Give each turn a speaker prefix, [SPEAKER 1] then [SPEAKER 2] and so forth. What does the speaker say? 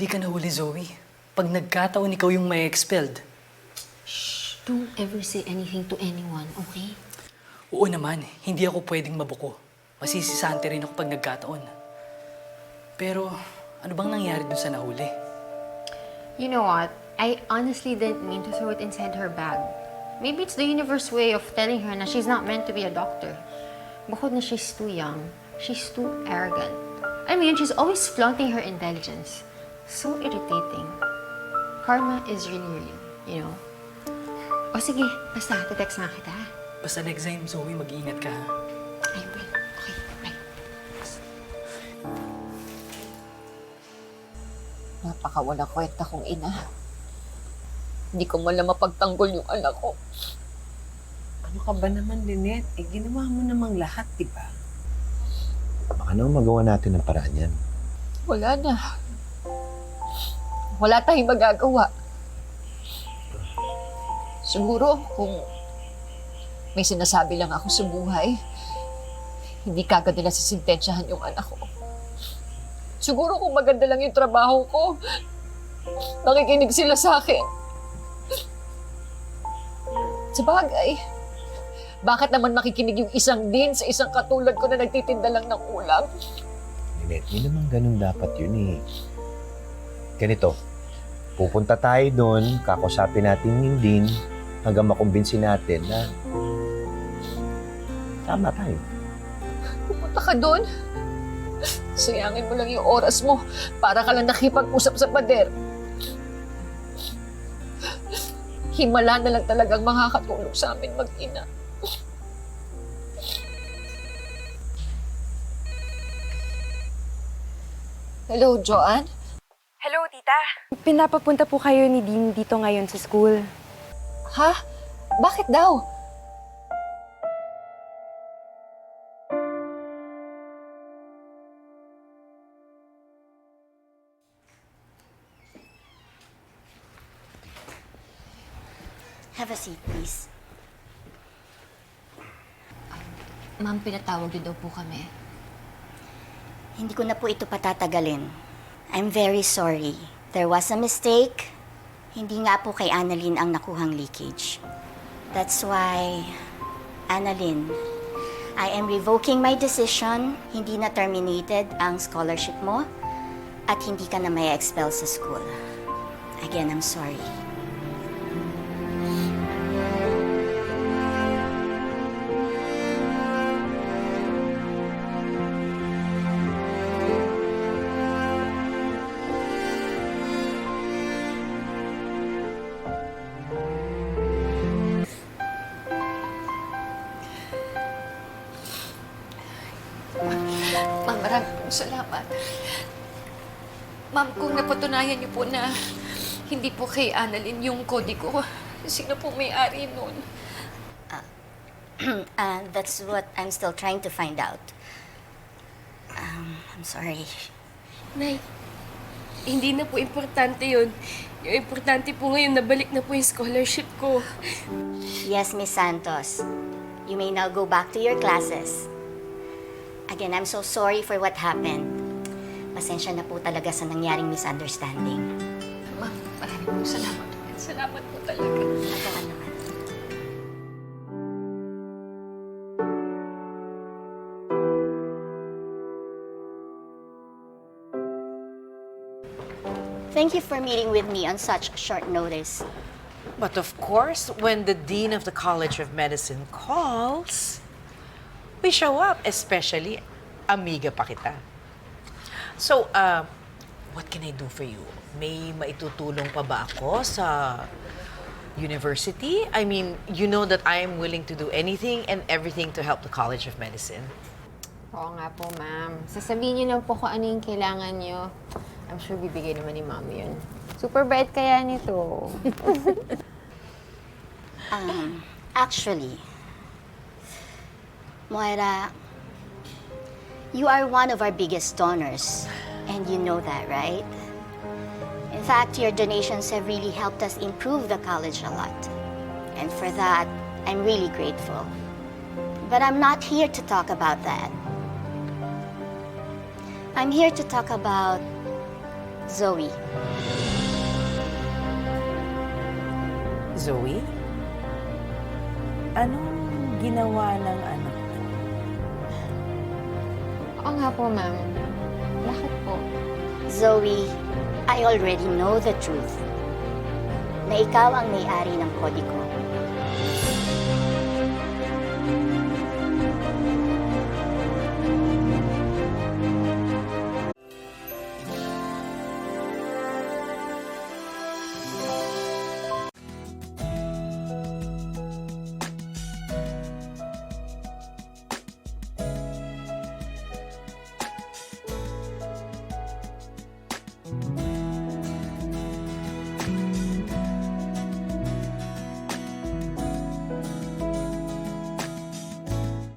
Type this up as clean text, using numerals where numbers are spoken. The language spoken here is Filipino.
[SPEAKER 1] hindi ka nahuli, Zoe. Pag nagkataon ikaw yung may expelled.
[SPEAKER 2] Don't ever say anything to anyone, okay?
[SPEAKER 1] Oo naman, hindi ako pwedeng mabuko. Masisisante rin ako pag nagkataon. Pero ano bang nangyari dun sa nahuli?
[SPEAKER 2] You know what? I honestly didn't mean to throw it inside her bag. Maybe it's the universe's way of telling her na she's not meant to be a doctor. Bukod na she's too young, she's too arrogant. I mean, she's always flaunting her intelligence. So irritating. Karma is really real, you know? O sige, basta, text na kita.
[SPEAKER 1] Basta next time, Zoe, mag-iingat ka, ha?
[SPEAKER 2] I will. Okay, bye.
[SPEAKER 3] Napakawalang kwenta kong ina. Hindi ko man lang mapagtanggol yung anak ko.
[SPEAKER 4] Ano ka ba naman, Lynette? Eh, ginawa mo namang lahat, di ba?
[SPEAKER 5] Baka naman magawa natin ng paraan yan.
[SPEAKER 3] Wala na. Wala tayong magagawa. Siguro, kung may sinasabi lang ako sa buhay, hindi kagad nila sisintensyahan yung anak ko. Siguro kung maganda lang yung trabaho ko, nakikinig sila sa akin. Sa bagay, bakit naman makikinig yung isang din sa isang katulad ko na nagtitinda lang ng ulam?
[SPEAKER 5] Lynette, hindi naman ganun dapat yun eh. Ganito, pupunta tayo doon, kakusapin natin yung din, hanggang makumbinsi natin na tama tayo.
[SPEAKER 3] Pupunta ka doon. Sayangin mo lang yung oras mo para ka lang nakipag-usap sa pader. Himala na lang talagang makakatulong sa amin mag-ina. Hello, Joanne?
[SPEAKER 6] Hello, tita. Pinapapunta po kayo ni Dean dito ngayon sa school.
[SPEAKER 3] Ha? Bakit daw?
[SPEAKER 7] Have a seat, please.
[SPEAKER 2] Ma'am, pinatawag niyo daw po kami.
[SPEAKER 7] Hindi ko na po ito patatagalin. I'm very sorry. There was a mistake. Hindi nga po kay Annalyn ang nakuhang leakage. That's why, Annalyn, I am revoking my decision. Hindi na terminated ang scholarship mo at hindi ka na may expel sa school. Again, I'm sorry.
[SPEAKER 3] Ma'am, maraming pong salamat. Ma'am, kung napatunayan niyo po na hindi po kay Annalyn yung kode ko, sino po may-ari nun?
[SPEAKER 7] That's what I'm still trying to find out. I'm sorry.
[SPEAKER 6] Nay, hindi na po importante yun. Yung importante po ngayon, nabalik na po yung scholarship ko.
[SPEAKER 7] Yes, Miss Santos. You may now go back to your classes. Again, I'm so sorry for what happened. Pasensya na po talaga sa nangyaring misunderstanding.
[SPEAKER 3] Ma'am, maraming pong salamat. Salamat po talaga.
[SPEAKER 7] Ako naman. Thank you for meeting with me on such short notice.
[SPEAKER 4] But of course, when the Dean of the College of Medicine calls, we show up, especially amiga pa kita. So, what can I do for you? May maitutulong pa ba ako sa university? I mean, you know that I am willing to do anything and everything to help the College of Medicine.
[SPEAKER 2] Oo nga po, ma'am. Sasabihin niyo lang po kung ano yung kailangan niyo. I'm sure bibigay naman ni ma'am yun. Super bait kaya nito.
[SPEAKER 7] Actually, Moira, you are one of our biggest donors, and you know that, right? In fact, your donations have really helped us improve the college a lot. And for that, I'm really grateful. But I'm not here to talk about that. I'm here to talk about Zoe.
[SPEAKER 4] Zoe? Anong ginawa ng anak ko?
[SPEAKER 2] Oo nga po, ma'am. Bakit po?
[SPEAKER 7] Zoe, I already know the truth. Na ikaw ang may-ari ng Codico.